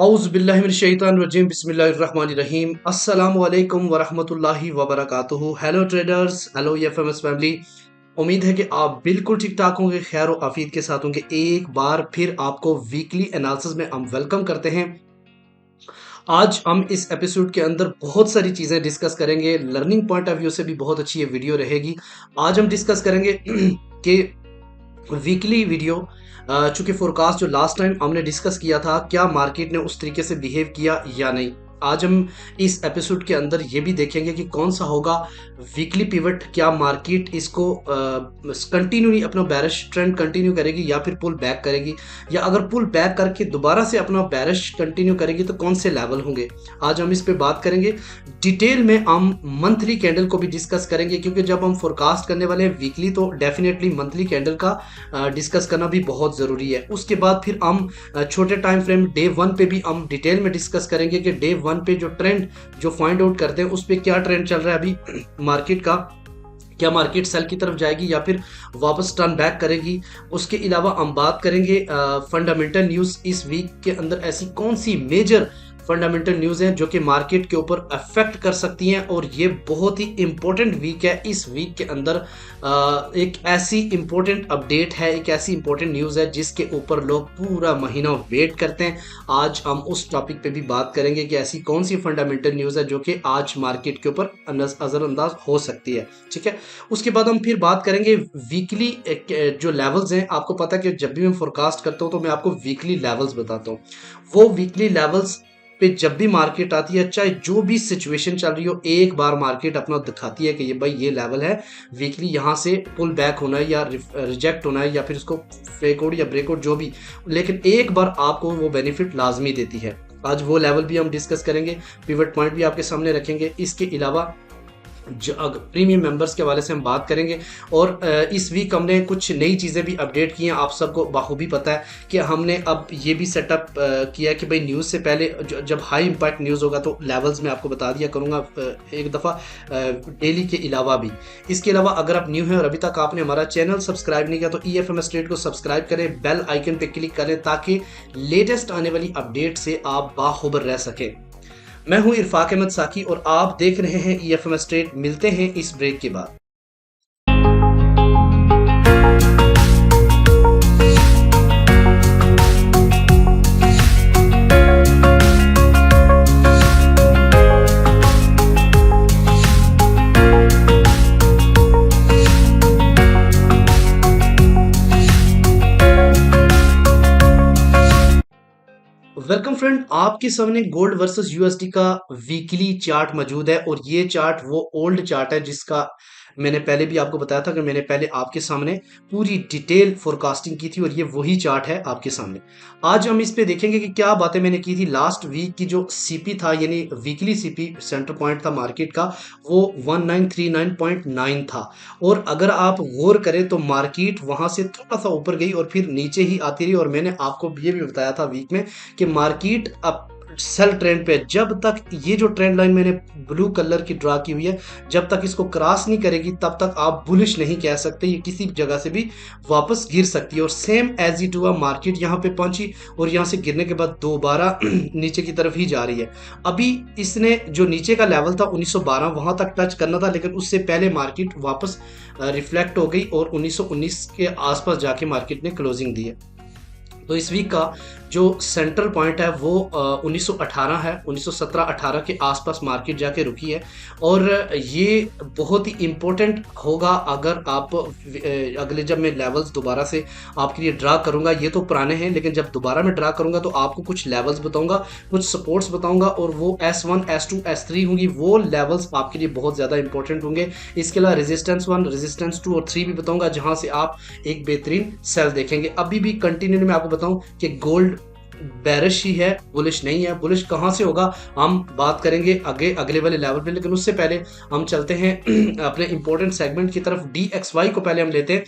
औज़ुबिल्लाहिमिनश्शैतानिर्रजीम बिस्मिल्लाहिर्रहमानिर्रहीम अस्सलामु अलैकुम वरहमतुल्लाहि वबरकातुहू। Hello traders, hello FMS family. उम्मीद है कि आप बिल्कुल ठीक ठाक होंगे, खैर और आफियत के साथ होंगे। एक बार फिर आपको वीकली एनालिसिस में हम वेलकम करते हैं। आज हम इस एपिसोड के अंदर बहुत सारी चीज़ें डिस्कस करेंगे। लर्निंग पॉइंट ऑफ व्यू से भी बहुत अच्छी ये वीडियो रहेगी। आज हम डिस्कस करेंगे कि वीकली वीडियो, चूंकि फोरकास्ट जो लास्ट टाइम हमने डिस्कस किया था, क्या मार्केट ने उस तरीके से बिहेव किया या नहीं। आज हम इस एपिसोड के अंदर ये भी देखेंगे कि कौन सा होगा वीकली पिवट। क्या मार्केट इसको कंटिन्यू अपना बैरिश ट्रेंड कंटिन्यू करेगी या फिर पुल बैक करेगी, या अगर पुल बैक करके दोबारा से अपना बैरिश कंटिन्यू करेगी तो कौन से लेवल होंगे। आज हम इस पे बात करेंगे डिटेल में। हम मंथली कैंडल को भी डिस्कस करेंगे, क्योंकि जब हम फोरकास्ट करने वाले हैं वीकली तो डेफिनेटली मंथली कैंडल का डिस्कस करना भी बहुत ज़रूरी है। उसके बाद फिर हम छोटे टाइम फ्रेम डे 1 पे भी हम डिटेल में डिस्कस करेंगे कि डे 1 पे जो ट्रेंड जो फाइंड आउट करते हैं उस पे क्या ट्रेंड चल रहा है अभी मार्केट का। क्या मार्केट सेल की तरफ जाएगी या फिर वापस टर्न बैक करेगी। उसके अलावा हम बात करेंगे फंडामेंटल न्यूज़। इस वीक के अंदर ऐसी कौन सी मेजर फंडामेंटल न्यूज़ हैं जो कि मार्केट के ऊपर अफेक्ट कर सकती हैं, और ये बहुत ही इंपॉर्टेंट वीक है। इस वीक के अंदर एक ऐसी इंपॉर्टेंट अपडेट है, एक ऐसी इंपॉर्टेंट न्यूज़ है जिसके ऊपर लोग पूरा महीना वेट करते हैं। आज हम उस टॉपिक पे भी बात करेंगे कि ऐसी कौन सी फंडामेंटल न्यूज़ है जो कि आज मार्केट के ऊपर नज़रअंदाज हो सकती है। ठीक है, उसके बाद हम फिर बात करेंगे वीकली जो लेवल्स हैं। आपको पता है कि जब भी मैं फोरकास्ट करता हूँ तो मैं आपको वीकली लेवल्स बताता हूँ। वो वीकली लेवल्स पे जब भी मार्केट आती है, चाहे जो भी सिचुएशन चल रही हो, एक बार मार्केट अपना दिखाती है कि ये भाई ये लेवल है वीकली, यहाँ से पुल बैक होना है या रिजेक्ट होना है या फिर इसको फेकआउट या ब्रेकआउट जो भी, लेकिन एक बार आपको वो बेनिफिट लाजमी देती है। आज वो लेवल भी हम डिस्कस करेंगे, पिवट पॉइंट भी आपके सामने रखेंगे। इसके अलावा प्रीमियम मेंबर्स के हवाले से हम बात करेंगे। और इस वीक हमने कुछ नई चीज़ें भी अपडेट की हैं। आप सबको बाखूबी पता है कि हमने अब ये भी सेटअप किया कि भाई न्यूज़ से पहले जब हाई इम्पैक्ट न्यूज़ होगा तो लेवल्स में आपको बता दिया करूँगा एक दफ़ा डेली के अलावा भी। इसके अलावा अगर आप न्यू हैं और अभी तक आपने हमारा चैनल सब्सक्राइब नहीं किया तो EFMS ट्रेड को सब्सक्राइब करें, बेल आइकन पर क्लिक करें ताकि लेटेस्ट आने वाली अपडेट से आप बाखबर रह सकें। मैं हूं इरफाक अहमद साकी और आप देख रहे हैं EFMS ट्रेड। मिलते हैं इस ब्रेक के बाद। वेलकम फ्रेंड, आपके सामने गोल्ड वर्सेस USD का वीकली चार्ट मौजूद है, और ये चार्ट वो ओल्ड चार्ट है जिसका मैंने पहले भी आपको बताया था कि मैंने पहले आपके सामने पूरी डिटेल फोरकास्टिंग की थी, और ये वही चार्ट है आपके सामने। आज हम इस पे देखेंगे कि क्या बातें मैंने की थी। लास्ट वीक की जो CP था, यानी वीकली CP सेंटर पॉइंट था मार्केट का, वो 1939.9 था। और अगर आप गौर करें तो मार्केट वहां से थोड़ा सा ऊपर गई और फिर नीचे ही आती रही। और मैंने आपको ये भी बताया था वीक में कि मार्केट अब सेल ट्रेंड पे, जब तक ये जो ट्रेंड लाइन मैंने ब्लू कलर की ड्रा की हुई है, जब तक इसको क्रॉस नहीं करेगी तब तक आप बुलिश नहीं कह सकते। ये किसी जगह से भी वापस गिर सकती है। और सेम एज इट हुआ, मार्केट यहाँ पे पहुंची और यहाँ से गिरने के बाद दोबारा नीचे की तरफ ही जा रही है। अभी इसने जो नीचे का लेवल था 1912 वहां तक टच करना था, लेकिन उससे पहले मार्केट वापस रिफ्लेक्ट हो गई और 1919 के आसपास जाके मार्केट ने क्लोजिंग दी है। तो इस वीक का जो सेंट्रल पॉइंट है वो 1918 है। 1917-18 के आसपास मार्केट जाके रुकी है, और ये बहुत ही इम्पोर्टेंट होगा अगर आप अगले जब मैं लेवल्स दोबारा से आपके लिए ड्रा करूंगा। ये तो पुराने हैं, लेकिन जब दोबारा मैं ड्रा करूंगा तो आपको कुछ लेवल्स बताऊंगा, कुछ सपोर्ट्स बताऊंगा, और वो S1, S2, S3 होंगी। वो लेवल्स आपके लिए बहुत ज़्यादा इंपॉर्टेंट होंगे। इसके अलावा रेजिस्टेंस 1, रेजिस्टेंस 2 और 3 भी बताऊंगा, जहां से आप एक बेहतरीन सेल देखेंगे। अभी भी कंटिन्यू में आपको बताऊं कि गोल्ड बेरिश ही है, बुलिश नहीं है। बुलिश कहां से होगा हम बात करेंगे अगले वाले लेवल पे, लेकिन उससे पहले हम चलते हैं अपने इंपॉर्टेंट सेगमेंट की तरफ। DXY को पहले हम लेते हैं।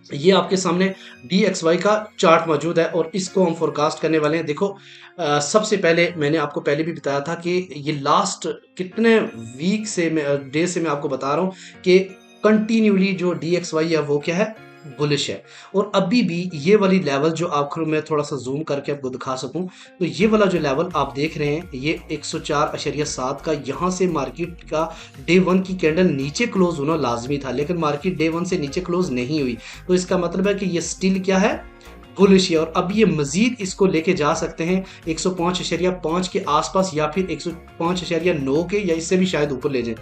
ये आपके सामने DXY का चार्ट मौजूद है और इसको हम फोरकास्ट करने वाले हैं। देखो, सबसे पहले मैंने आपको पहले भी बताया था कि ये लास्ट कितने वीक से डे से मैं आपको बता रहा हूं कि कंटिन्यूली जो DXY है वो क्या है, बुलिश है। और अभी भी ये वाली लेवल जो आपको मैं थोड़ा सा जूम करके आपको दिखा सकूं, तो ये वाला जो लेवल आप देख रहे हैं ये 104.7 का, यहाँ से मार्केट का डे वन की कैंडल नीचे क्लोज होना लाजमी था, लेकिन मार्केट डे वन से नीचे क्लोज नहीं हुई। तो इसका मतलब है कि ये स्टिल क्या है, बुलिश है। और अब ये मजीद इसको लेके जा सकते हैं 105.5 के आसपास, या फिर 105.9 के, या इससे भी शायद ऊपर ले जाए।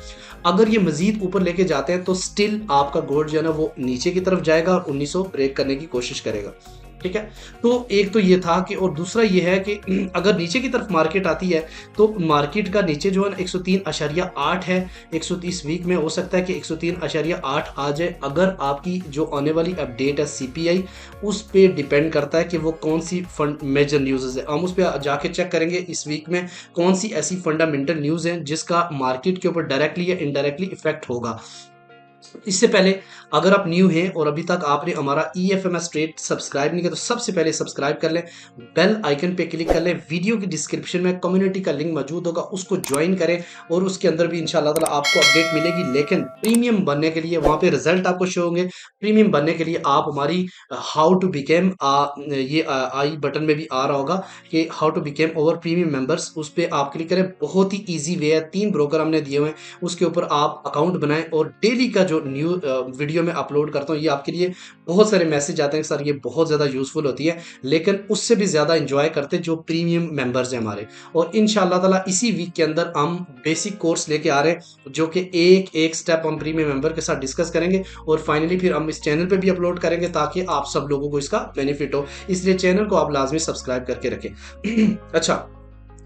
अगर ये मजीद ऊपर लेके जाते हैं तो स्टिल आपका गोल्ड जो है ना वो नीचे की तरफ जाएगा और 1900 ब्रेक करने की कोशिश करेगा। ठीक है, तो एक तो ये था कि, और दूसरा ये है कि अगर नीचे की तरफ मार्केट आती है तो मार्केट का नीचे जो है ना 103.8 है, 130 वीक में हो सकता है कि 103.8 आ जाए। अगर आपकी जो आने वाली अपडेट है सीपीआई, उस पे डिपेंड करता है कि वो कौन सी फंड मेजर न्यूज़ है। हम उस पर जाके चेक करेंगे इस वीक में कौन सी ऐसी फंडामेंटल न्यूज़ है जिसका मार्केट के ऊपर डायरेक्टली या इनडायरेक्टली इफेक्ट होगा। इससे पहले अगर आप न्यू हैं और अभी तक आपने हमारा EFMS ट्रेड सब्सक्राइब नहीं किया तो सबसे पहले सब्सक्राइब कर लें, बेल आइकन पे क्लिक कर लें। वीडियो की डिस्क्रिप्शन में कम्युनिटी का लिंक मौजूद होगा, उसको ज्वाइन करें और उसके अंदर भी इंशाल्लाह ताला आपको अपडेट मिलेगी। लेकिन प्रीमियम बनने के लिए वहाँ पे रिजल्ट आपको शो होंगे। प्रीमियम बनने के लिए आप हमारी हाउ टू बिकेम, ये आई बटन में भी आ रहा होगा कि how to became over premium members, उस पर आप क्लिक करें। बहुत ही ईजी वे है, 3 ब्रोकर हमने दिए हुए हैं, उसके ऊपर आप अकाउंट बनाएं और डेली का जो न्यू वीडियो में अपलोड करता हूँ, ये आपके लिए बहुत सारे मैसेज आते हैं सर ये बहुत ज़्यादा यूजफुल होती है, लेकिन उससे भी ज़्यादा इंजॉय करते जो प्रीमियम मेंबर्स हैं हमारे। और इंशाल्लाह ताला इसी वीक के अंदर हम बेसिक कोर्स लेके आ रहे हैं, जो कि एक एक स्टेप हम प्रीमियम मेंबर के साथ डिस्कस करेंगे और फाइनली फिर हम इस चैनल पे भी अपलोड करेंगे ताकि आप सब लोगों को इसका बेनिफिट हो। इसलिए चैनल को आप लाजमी सब्सक्राइब करके रखें। अच्छा,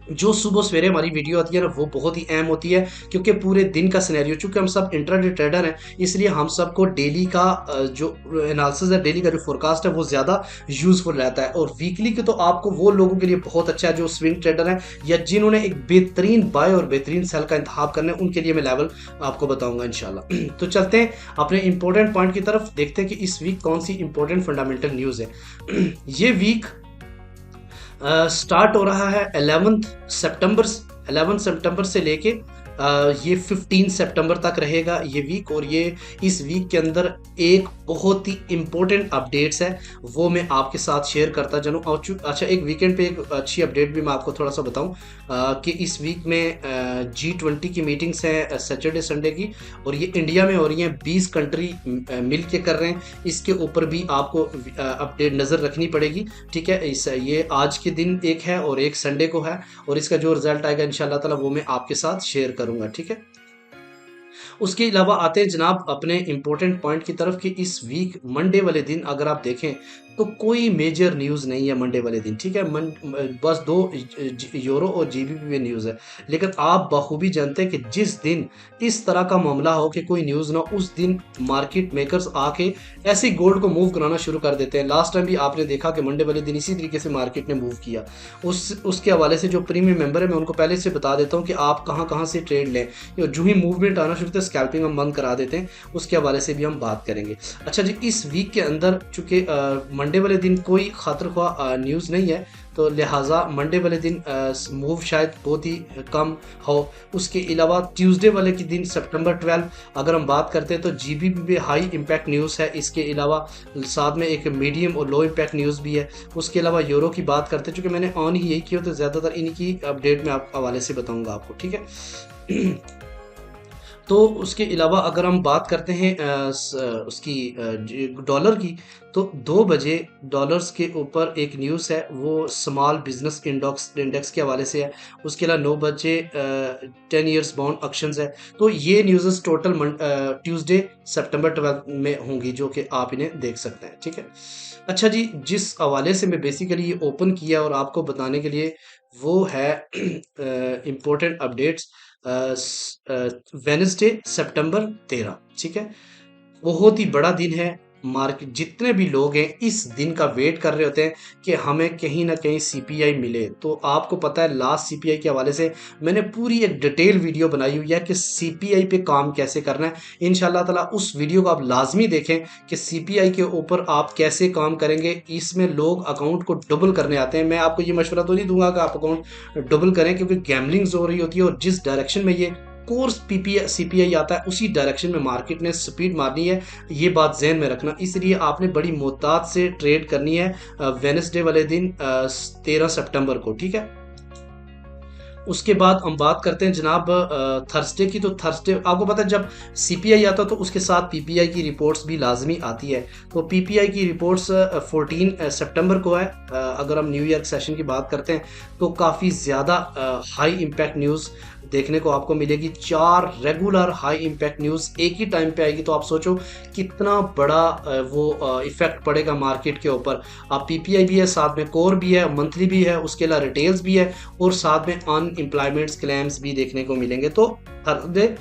जो सुबह सवेरे हमारी वीडियो आती है ना वो बहुत ही अहम होती है, क्योंकि पूरे दिन का सिनेरियो, चूंकि हम सब इंट्राडे ट्रेडर हैं, इसलिए हम सबको डेली का जो एनालिसिस है, डेली का जो फोरकास्ट है वो ज़्यादा यूजफुल रहता है। और वीकली के तो आपको वो लोगों के लिए बहुत अच्छा है जो स्विंग ट्रेडर हैं या जिन्होंने एक बेहतरीन बाय और बेहतरीन सेल का इंतखाब करना है, उनके लिए मैं लेवल आपको बताऊंगा इंशाल्लाह। तो चलते हैं अपने इंपॉर्टेंट पॉइंट की तरफ, देखते हैं कि इस वीक कौन सी इंपॉर्टेंट फंडामेंटल न्यूज़ है। ये वीक स्टार्ट हो रहा है 11 सितंबर से लेके ये 15 सितंबर तक रहेगा ये वीक। और ये इस वीक के अंदर एक बहुत ही इम्पोर्टेंट अपडेट्स है वो मैं आपके साथ शेयर करता चलूँ। और अच्छा, एक वीकेंड पे एक अच्छी अपडेट भी मैं आपको थोड़ा सा बताऊं कि इस वीक में G20 की मीटिंग्स हैं सैटरडे संडे की, और ये इंडिया में हो रही हैं, 20 कंट्री मिल के कर रहे हैं। इसके ऊपर भी आपको अपडेट नज़र रखनी पड़ेगी। ठीक है, ये आज के दिन एक है और एक संडे को है, और इसका जो रिजल्ट आएगा इंशाल्लाह ताला वो मैं आपके साथ शेयर करूंगा। ठीक है, उसके अलावा आते हैं जनाब अपने इंपॉर्टेंट पॉइंट की तरफ कि इस वीक मंडे वाले दिन अगर आप देखें तो कोई मेजर न्यूज़ नहीं है मंडे वाले दिन। ठीक है, बस 2 यूरो और जीबीपी में न्यूज़ है। लेकिन आप बखूबी जानते हैं कि जिस दिन इस तरह का मामला हो कि कोई न्यूज़ ना, उस दिन मार्केट मेकर्स आके ऐसे गोल्ड को मूव कराना शुरू कर देते हैं। लास्ट टाइम भी आपने देखा कि मंडे वाले दिन इसी तरीके से मार्केट ने मूव किया। उसके हवाले से जो प्रीमियम मेंबर है मैं उनको पहले से बता देता हूँ कि आप कहाँ कहाँ से ट्रेड लें। जो ही मूवमेंट आना शुरू होता है स्कैल्पिंग हम बंद करा देते हैं, उसके हवाले से भी हम बात करेंगे। अच्छा जी, इस वीक के अंदर चूँकि मंडे वाले दिन कोई खतर ख्वाह न्यूज़ नहीं है, तो लिहाजा मंडे वाले दिन मूव शायद बहुत ही कम हो। उसके अलावा ट्यूसडे वाले के दिन सितंबर 12 अगर हम बात करते हैं तो जीबीपी में हाई इम्पैक्ट न्यूज़ है। इसके अलावा साथ में एक मीडियम और लो इम्पैक्ट न्यूज़ भी है। उसके अलावा यूरो की बात करते हैं, चूँकि मैंने ऑन ही यही किया तो ज़्यादातर इनकी अपडेट मैं आप हवाले से बताऊँगा आपको। ठीक है, तो उसके अलावा अगर हम बात करते हैं उसकी डॉलर की, तो 2 बजे डॉलर्स के ऊपर एक न्यूज़ है वो स्मॉल बिजनेस इंडेक्स के हवाले से है। उसके अलावा 9 बजे 10 ईयर्स बॉन्ड ऑक्शंस है। तो ये न्यूज़ टोटल ट्यूसडे सितंबर 12 में होंगी, जो कि आप इन्हें देख सकते हैं। ठीक है, अच्छा जी, जिस हवाले से मैं बेसिकली ये ओपन किया और आपको बताने के लिए वो है इम्पोर्टेंट अपडेट्स वेडनेसडे सितंबर 13। ठीक है, बहुत ही बड़ा दिन है। मार्केट जितने भी लोग हैं इस दिन का वेट कर रहे होते हैं कि हमें कहीं ना कहीं सीपीआई मिले। तो आपको पता है लास्ट सीपीआई के हवाले से मैंने पूरी एक डिटेल वीडियो बनाई हुई है कि सीपीआई पे काम कैसे करना है। इंशाल्लाह ताला उस वीडियो को आप लाजमी देखें कि सीपीआई के ऊपर आप कैसे काम करेंगे। इसमें लोग अकाउंट को डबल करने आते हैं। मैं आपको ये मशवरा तो नहीं दूंगा कि आप अकाउंट डबल करें, क्योंकि गैमलिंग्स हो रही होती है और जिस डायरेक्शन में ये कोर्स पीपीआई सीपीआई आता है उसी डायरेक्शन में मार्केट ने स्पीड मारनी है, ये बात जहन में रखना। इसलिए आपने बड़ी मोहतात से ट्रेड करनी है वेडनेसडे वाले दिन 13 सितंबर को, ठीक है। उसके बाद हम बात करते हैं जनाब थर्सडे की। तो थर्सडे आपको पता है जब सीपीआई आता है तो उसके साथ पीपीआई की रिपोर्ट्स भी लाजमी आती है। तो पीपीआई की रिपोर्ट्स 14 सितंबर को है। अगर हम न्यू ईयर सेशन की बात करते हैं तो काफ़ी ज़्यादा हाई इम्पैक्ट न्यूज़ देखने को आपको मिलेगी। 4 रेगुलर हाई इम्पैक्ट न्यूज़ एक ही टाइम पे आएगी। तो आप सोचो कितना बड़ा वो इफेक्ट पड़ेगा मार्केट के ऊपर। अब पीपीआई भी है, साथ में कोर भी है, मंथली भी है, उसके अलावा रिटेल्स भी है और साथ में अनएम्प्लॉयमेंट क्लेम्स भी देखने को मिलेंगे। तो थर्सडे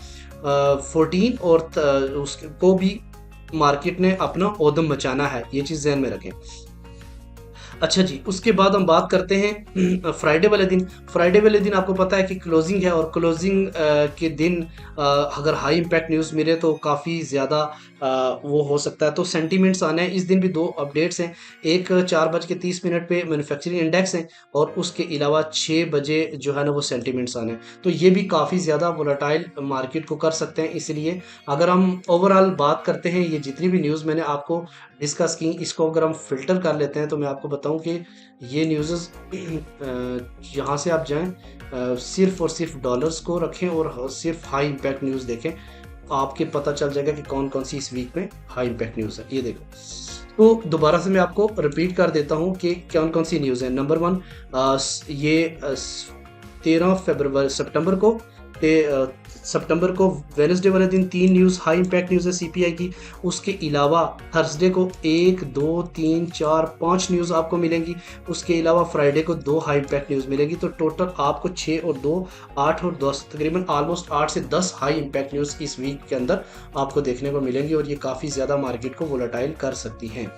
14 और उसको भी मार्केट ने अपना ओदम मचाना है, ये चीज़ ध्यान में रखें। अच्छा जी, उसके बाद हम बात करते हैं फ्राइडे वाले दिन। फ्राइडे वाले दिन आपको पता है कि क्लोजिंग है और क्लोजिंग के दिन अगर हाई इम्पैक्ट न्यूज़ मिले तो काफ़ी ज़्यादा वो हो सकता है। तो सेंटीमेंट्स आने हैं। इस दिन भी 2 अपडेट्स हैं। एक 4:30 पे मैन्युफैक्चरिंग इंडेक्स है और उसके अलावा 6 बजे जो है ना वो सेंटीमेंट्स आने हैं। तो ये भी काफ़ी ज़्यादा वोलेटाइल मार्केट को कर सकते हैं। इसलिए अगर हम ओवरऑल बात करते हैं, ये जितनी भी न्यूज़ मैंने आपको डिस्कस की, इसको अगर हम फिल्टर कर लेते हैं तो मैं आपको बताऊं कि ये न्यूज़ यहाँ से आप जाएं, सिर्फ और सिर्फ डॉलर्स को रखें और सिर्फ हाई इम्पैक्ट न्यूज़ देखें, आपके पता चल जाएगा कि कौन कौन सी इस वीक में हाई इम्पैक्ट न्यूज़ है। ये देखो, तो दोबारा से मैं आपको रिपीट कर देता हूँ कि कौन कौन सी न्यूज़ है। नंबर 1, ये 13 सितंबर को सितंबर को वेडनेसडे वाले दिन 3 न्यूज़ हाई इम्पैक्ट न्यूज़ है सीपीआई की। उसके अलावा थर्सडे को 1, 2, 3, 4, 5 न्यूज़ आपको मिलेंगी। उसके अलावा फ्राइडे को 2 हाई इम्पैक्ट न्यूज़ मिलेगी। तो टोटल आपको 6 और 2 8 और 10 तकरीबन ऑलमोस्ट 8 से 10 हाई इम्पैक्ट न्यूज़ इस वीक के अंदर आपको देखने को मिलेंगी और ये काफ़ी ज़्यादा मार्केट को वोलेटाइल कर सकती हैं।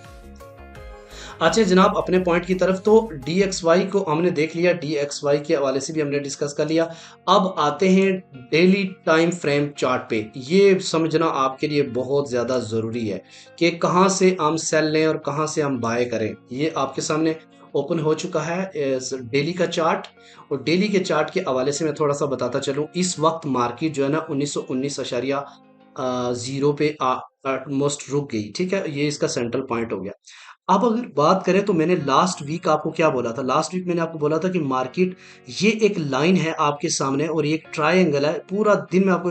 अच्छा जनाब, अपने पॉइंट की तरफ तो DXY को हमने देख लिया, DXY के हवाले से भी हमने डिस्कस कर लिया। अब आते हैं डेली टाइम फ्रेम चार्ट पे। ये समझना आपके लिए बहुत ज़्यादा ज़रूरी है कि कहाँ से हम सेल लें और कहाँ से हम बाय करें। ये आपके सामने ओपन हो चुका है डेली का चार्ट, और डेली के चार्ट के हवाले से मैं थोड़ा सा बताता चलूँ। इस वक्त मार्केट जो है ना 1919.0 पे ऑलमोस्ट रुक गई, ठीक है। ये इसका सेंट्रल पॉइंट हो गया। अब अगर बात करें तो मैंने लास्ट वीक आपको क्या बोला था? लास्ट वीक मैंने आपको बोला था कि मार्केट ये एक लाइन है आपके सामने और ये एक ट्रायंगल है। पूरा दिन मैं आपको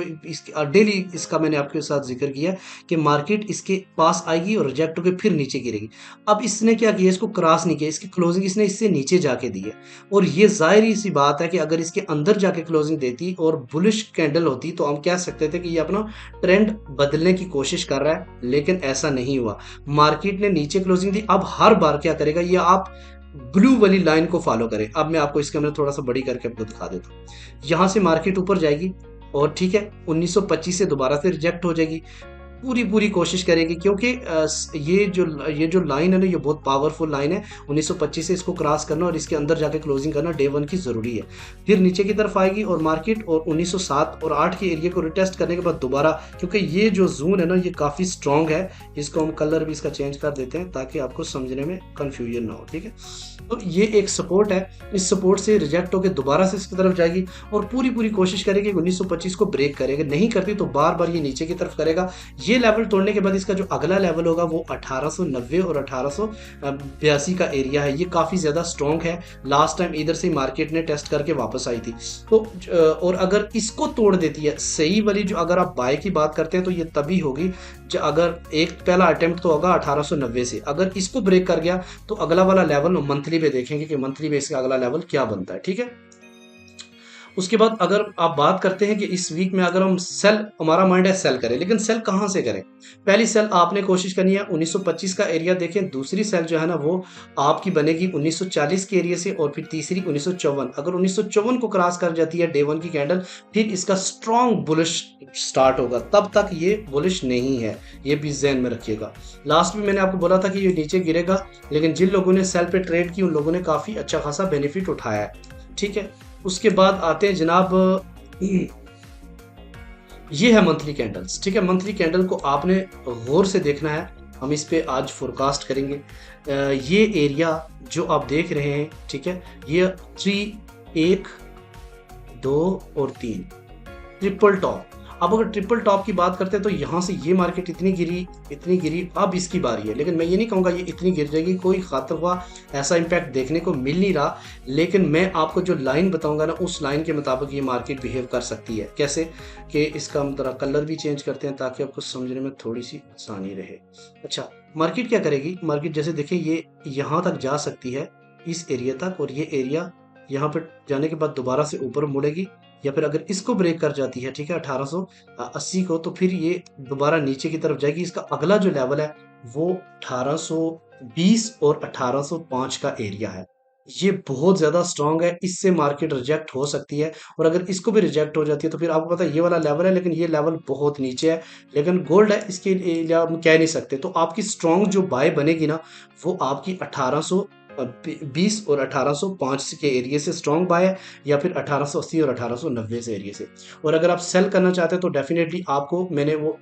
डेली इसका मैंने आपके साथ जिक्र किया कि मार्केट इसके पास आएगी और रिजेक्ट होकर फिर नीचे गिरेगी। अब इसने क्या किया, इसको क्रॉस नहीं किया, इसकी क्लोजिंग इसने इससे नीचे जाके दी है। और ये जाहिर सी बात है कि अगर इसके अंदर जाके क्लोजिंग देती और बुलिश कैंडल होती तो हम कह सकते थे कि ये अपना ट्रेंड बदलने की कोशिश कर रहा है, लेकिन ऐसा नहीं हुआ। मार्केट ने नीचे क्लोजिंग दी। अब हर बार क्या करेगा, ये आप ब्लू वाली लाइन को फॉलो करें। अब मैं आपको इसके अंदर थोड़ा सा बड़ी करके आपको दिखा देता हूँ। यहां से मार्केट ऊपर जाएगी और ठीक है 1925 से दोबारा से रिजेक्ट हो जाएगी। पूरी कोशिश करेगी क्योंकि ये जो लाइन है ना, ये बहुत पावरफुल लाइन है। 1925 से इसको क्रॉस करना और इसके अंदर जाके क्लोजिंग करना डे 1 की ज़रूरी है। फिर नीचे की तरफ आएगी और मार्केट और 1907 और 8 के एरिया को रिटेस्ट करने के बाद दोबारा, क्योंकि ये जो जोन है ना ये काफ़ी स्ट्रॉन्ग है, इसको हम कलर भी इसका चेंज कर देते हैं ताकि आपको समझने में कन्फ्यूजन ना हो, ठीक है। तो ये एक सपोर्ट है, इस सपोर्ट से रिजेक्ट होकर दोबारा से इसकी तरफ जाएगी और पूरी कोशिश करेगी 1925 को ब्रेक करेगा। नहीं करती तो बार बार ये नीचे की तरफ करेगा। ये लेवल तोड़ने के बाद इसका जो अगला लेवल होगा वो 1890 और 1882 का एरिया है। ये काफ़ी ज़्यादा स्ट्रॉन्ग है। लास्ट टाइम इधर से मार्केट ने टेस्ट करके वापस आई थी। तो और अगर इसको तोड़ देती है सही वाली, जो अगर आप बाय की बात करते हैं तो ये तभी होगी अगर एक पहला अटेम्प्ट तो होगा 1890 से, अगर इसको ब्रेक कर गया तो अगला वाला लेवल मंथली पे देखेंगे कि मंथली बेस का अगला लेवल क्या बनता है, ठीक है। उसके बाद अगर आप बात करते हैं कि इस वीक में अगर हम सेल, हमारा माइंड है सेल करें, लेकिन सेल कहां से करें? पहली सेल आपने कोशिश करनी है 1925 का एरिया देखें। दूसरी सेल जो है ना वो आपकी बनेगी 1940 के एरिया से और फिर तीसरी 1954। अगर 1954 को क्रॉस कर जाती है डे 1 की कैंडल, फिर इसका स्ट्रॉन्ग बुलिश स्टार्ट होगा। तब तक ये बुलिश नहीं है, ये भी ज़हन में रखिएगा। लास्ट में मैंने आपको बोला था कि ये नीचे गिरेगा, लेकिन जिन लोगों ने सेल पे ट्रेड की उन लोगों ने काफ़ी अच्छा खासा बेनिफिट उठाया है, ठीक है। उसके बाद आते हैं जनाब, ये है मंथली कैंडल्स, ठीक है। मंथली कैंडल को आपने गौर से देखना है। हम इस पे आज फोरकास्ट करेंगे। ये एरिया जो आप देख रहे हैं, ठीक है, ये 3, 1, 2 और 3, ट्रिपल टॉप। अब अगर ट्रिपल टॉप की बात करते हैं तो यहाँ से ये मार्केट इतनी गिरी, अब इसकी बारी है। लेकिन मैं ये नहीं कहूँगा ये इतनी गिर जाएगी, कोई खातर ऐसा इम्पैक्ट देखने को मिल नहीं रहा। लेकिन मैं आपको जो लाइन बताऊंगा ना, उस लाइन के मुताबिक ये मार्केट बिहेव कर सकती है। कैसे कि इसका हम थोड़ा कलर भी चेंज करते हैं ताकि आपको समझने में थोड़ी सी आसानी रहे। अच्छा, मार्केट क्या करेगी, मार्केट जैसे देखिए ये यहाँ तक जा सकती है, इस एरिया तक, और ये एरिया यहाँ पर जाने के बाद दोबारा से ऊपर मुड़ेगी, या फिर अगर इसको ब्रेक कर जाती है, ठीक है, 1880 को, तो फिर ये दोबारा नीचे की तरफ जाएगी। इसका अगला जो लेवल है वो 1820 और 1805 का एरिया है। ये बहुत ज्यादा स्ट्रांग है, इससे मार्केट रिजेक्ट हो सकती है। और अगर इसको भी रिजेक्ट हो जाती है तो फिर आपको पता है ये वाला लेवल है, लेकिन ये लेवल बहुत नीचे है। लेकिन गोल्ड है, इसके लिए हम कह नहीं सकते। तो आपकी स्ट्रांग जो बाय बनेगी ना, वो आपकी 1820 और 1805 के एरिया से स्ट्रॉन्ग बाय है, या फिर 1880 और 1890 से एरिया से। और अगर आप सेल करना चाहते हैं तो डेफिनेटली आपको मैंने वो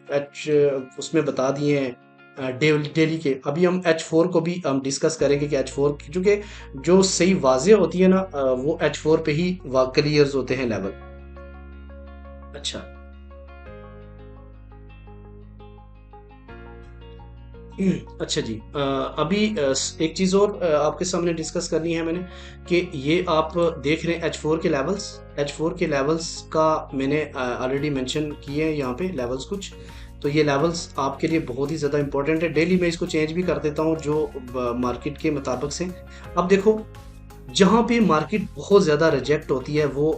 उसमें बता दिए हैं डेली के। अभी हम H4 को भी हम डिस्कस करेंगे कि H4 क्योंकि जो सही वाजे होती है ना, वो H4 पे ही क्लियर्स होते हैं लेवल। अच्छा, अच्छा जी, अभी एक चीज़ और आपके सामने डिस्कस करनी है मैंने, कि ये आप देख रहे हैं H4 के लेवल्स। H4 के लेवल्स का मैंने ऑलरेडी मेंशन किए हैं यहाँ पे लेवल्स कुछ। तो ये लेवल्स आपके लिए बहुत ही ज़्यादा इंपॉर्टेंट है। डेली मैं इसको चेंज भी कर देता हूँ जो मार्केट के मुताबिक से। अब देखो, जहाँ पे मार्केट बहुत ज़्यादा रिजेक्ट होती है वो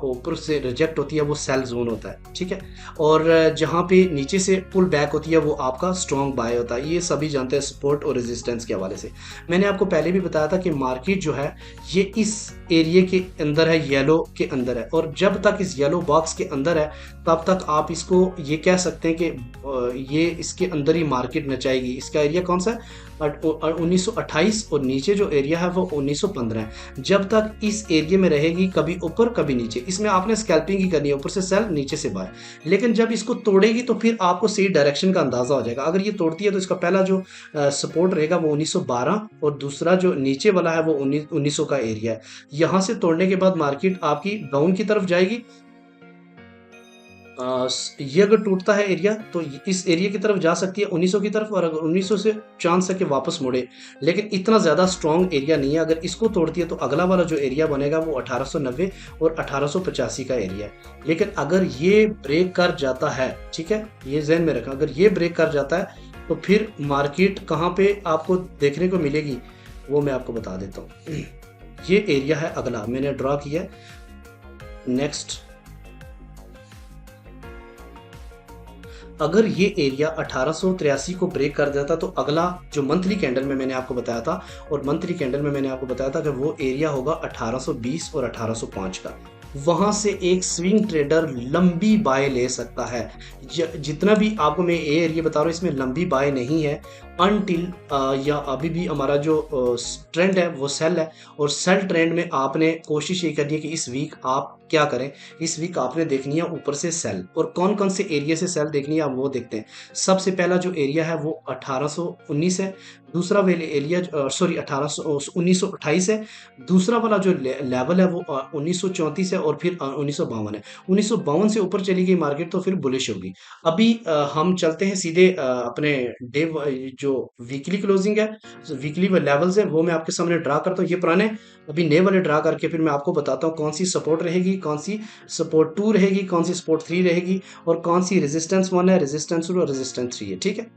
ऊपर से रिजेक्ट होती है, वो सेल जोन होता है, ठीक है। और जहाँ पे नीचे से पुल बैक होती है वो आपका स्ट्रॉन्ग बाय होता है। ये सभी जानते हैं सपोर्ट और रेजिस्टेंस के हवाले से। मैंने आपको पहले भी बताया था कि मार्केट जो है ये इस एरिया के अंदर है, येलो के अंदर है। और जब तक इस येलो बॉक्स के अंदर है तब तक आप इसको ये कह सकते हैं कि ये इसके अंदर ही मार्केट नचाएगी। इसका एरिया कौन सा है, 1928, और नीचे जो एरिया है वो 1915 है। जब तक इस एरिया में रहेगी, कभी ऊपर कभी नीचे, इसमें आपने स्कैल्पिंग ही करनी है, ऊपर से सेल नीचे से बाय। लेकिन जब इसको तोड़ेगी तो फिर आपको सही डायरेक्शन का अंदाजा हो जाएगा। अगर ये तोड़ती है तो इसका पहला जो सपोर्ट रहेगा वो 1912, और दूसरा जो नीचे वाला है वो 1900 का एरिया है। यहाँ से तोड़ने के बाद मार्केट आपकी डाउन की तरफ जाएगी। ये अगर टूटता है एरिया तो इस एरिया की तरफ जा सकती है 1900 की तरफ, और अगर 1900 से चांस है कि वापस मुड़े। लेकिन इतना ज़्यादा स्ट्रॉन्ग एरिया नहीं है। अगर इसको तोड़ती है तो अगला वाला जो एरिया बनेगा वो 1890 और 1885 का एरिया है। लेकिन अगर ये ब्रेक कर जाता है, ठीक है, ये ज़हन में रखना, अगर ये ब्रेक कर जाता है तो फिर मार्केट कहाँ पे आपको देखने को मिलेगी वो मैं आपको बता देता हूँ। ये एरिया है अगला, मैंने ड्रॉ किया है। नेक्स्ट, अगर ये एरिया 1883 को ब्रेक कर देता तो अगला जो मंथली कैंडल में मैंने आपको बताया था, और मंथली कैंडल में मैंने आपको बताया था कि वो एरिया होगा 1820 और 1805 का। वहां से एक स्विंग ट्रेडर लंबी बाय ले सकता है। जितना भी आपको मैं ये एरिया बता रहा हूँ इसमें लंबी बाय नहीं है अनटिल या अभी भी हमारा जो ट्रेंड है वो सेल है। और सेल ट्रेंड में आपने कोशिश ये करनी है कि इस वीक आप क्या करें, इस वीक आपने देखनी है ऊपर से सेल। और कौन कौन से एरिया से सेल देखनी है आप वो देखते हैं। सबसे पहला जो एरिया है वो 1819 है। दूसरा वाले एरिया 1928 है। दूसरा वाला जो लेवल है वो 1934 है, और फिर 1952 है। 1952 से ऊपर चली गई मार्केट तो फिर बुलिश होगी। अभी हम चलते हैं सीधे अपने डे जो वीकली क्लोजिंग है, वीकली लेवल्स है वो मैं आपके सामने ड्रा करता हूँ। ये पुराने, अभी नए वाले ड्रा करके फिर मैं आपको बताता हूँ कौन सी सपोर्ट रहेगी, कौन सी सपोर्ट 2 रहेगी, कौन सी सपोर्ट 3 रहेगी, और कौन सी रेजिस्टेंस 1 है, रेजिस्टेंस 2 और रेजिस्टेंस 3 है, ठीक है।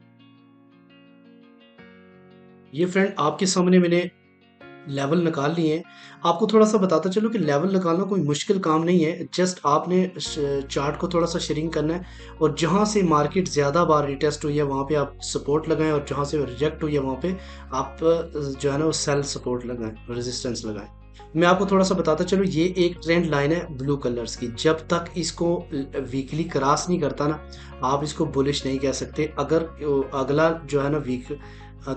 ये फ्रेंड आपके सामने मैंने लेवल निकाल लिए हैं। आपको थोड़ा सा बताता चलो कि लेवल निकालना कोई मुश्किल काम नहीं है। जस्ट आपने चार्ट को थोड़ा सा शेयरिंग करना है, और जहां से मार्केट ज़्यादा बार रिटेस्ट हुई है वहां पे आप सपोर्ट लगाएं, और जहां से रिजेक्ट हुई है वहां पे आप जो है ना वो सेल सपोर्ट लगाएं, रेजिस्टेंस लगाएं। मैं आपको थोड़ा सा बताता चलो, ये एक ट्रेंड लाइन है ब्लू कलर्स की। जब तक इसको वीकली क्रॉस नहीं करता ना, आप इसको बुलिश नहीं कह सकते। अगर अगला जो है ना वीक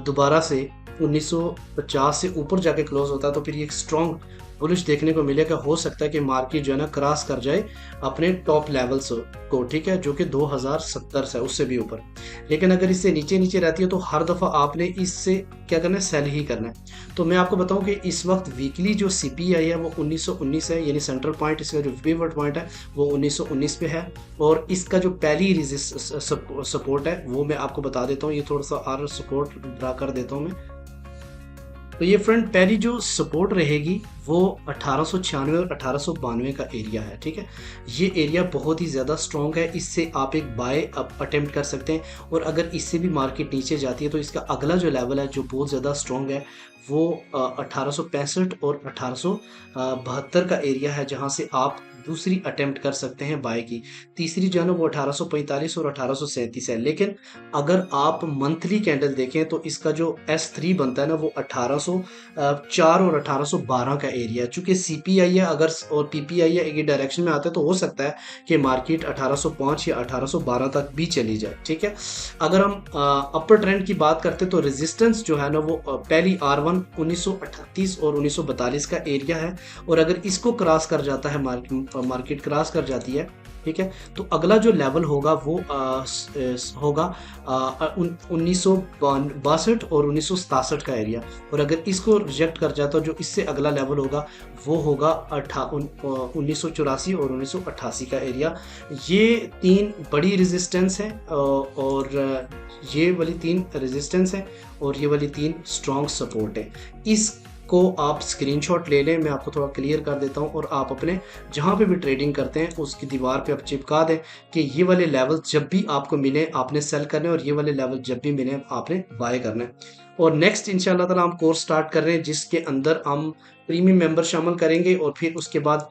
दोबारा से 1950 से ऊपर जाके क्लोज होता है तो फिर ये एक स्ट्रॉन्ग बुलिश देखने को मिलेगा। हो सकता है कि मार्केट जो है ना क्रॉस कर जाए अपने टॉप लेवल्स को, ठीक है, जो कि 2070 से उससे भी ऊपर। लेकिन अगर इससे नीचे नीचे रहती है तो हर दफ़ा आपने इससे क्या करना है, सेल ही करना है। तो मैं आपको बताऊं कि इस वक्त वीकली जो सीपीआई है वो 1919 है, यानी सेंट्रल पॉइंट इसका जो पिवट पॉइंट है वो 1919 पे है। और इसका जो पहली सपोर्ट है वो मैं आपको बता देता हूँ, ये थोड़ा सा और सपोर्ट ड्रा कर देता हूँ मैं। तो ये फ्रेंड पहली जो सपोर्ट रहेगी वो 1896 और 1892 का एरिया है, ठीक है। ये एरिया बहुत ही ज़्यादा स्ट्रॉन्ग है, इससे आप एक बाय अटेम्प्ट कर सकते हैं। और अगर इससे भी मार्केट नीचे जाती है तो इसका अगला जो लेवल है जो बहुत ज़्यादा स्ट्रॉन्ग है वो 1865 और 1872 का एरिया है, जहाँ से आप दूसरी अटेम्प्ट कर सकते हैं बाय की। तीसरी जो है ना वो 1845 और 1837 है। लेकिन अगर आप मंथली कैंडल देखें तो इसका जो S3 बनता है ना वो 1804 और 1812 का एरिया है। चूंकि सीपीआई है अगर और पीपीआई है एक ही डायरेक्शन में आते हैं तो हो सकता है कि मार्केट 1805 या 1812 तक भी चली जाए, ठीक है। अगर हम अपर ट्रेंड की बात करते हैं तो रेजिस्टेंस जो है ना वो पहली R1 1938 और 1942 का एरिया है। और अगर इसको क्रॉस कर जाता है, मार्केट क्रॉस कर जाती है, ठीक है, तो अगला जो लेवल होगा वो होगा 1962 और 1967 का एरिया। और अगर इसको रिजेक्ट कर जाता है जो इससे अगला लेवल होगा वो होगा 1984 और 1988 का एरिया। ये तीन बड़ी रेजिस्टेंस है और ये वाली तीन रेजिस्टेंस है और ये वाली तीन स्ट्रॉन्ग सपोर्ट है। इस को आप स्क्रीनशॉट ले लें, मैं आपको थोड़ा क्लियर कर देता हूं, और आप अपने जहां पे भी ट्रेडिंग करते हैं उसकी दीवार पे आप चिपका दें कि ये वाले लेवल जब भी आपको मिले आपने सेल करने और ये वाले लेवल जब भी मिले आपने बाय करना है। और नेक्स्ट इंशाल्लाह ताला हम कोर्स स्टार्ट कर रहे हैं जिसके अंदर हम प्रीमियम मेंबर शामिल करेंगे और फिर उसके बाद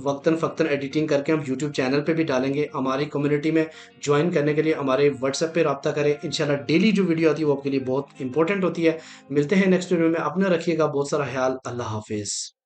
वक्तन फ़क्तन एडिटिंग करके हम यूट्यूब चैनल पे भी डालेंगे। हमारी कम्युनिटी में ज्वाइन करने के लिए हमारे व्हाट्सएप पे रब्ता करें। इंशाल्लाह डेली जो वीडियो आती है वो आपके लिए बहुत इंपॉर्टेंट होती है। मिलते हैं नेक्स्ट वीडियो में, अपना रखिएगा बहुत सारा ख्याल। अल्लाह हाफिज़।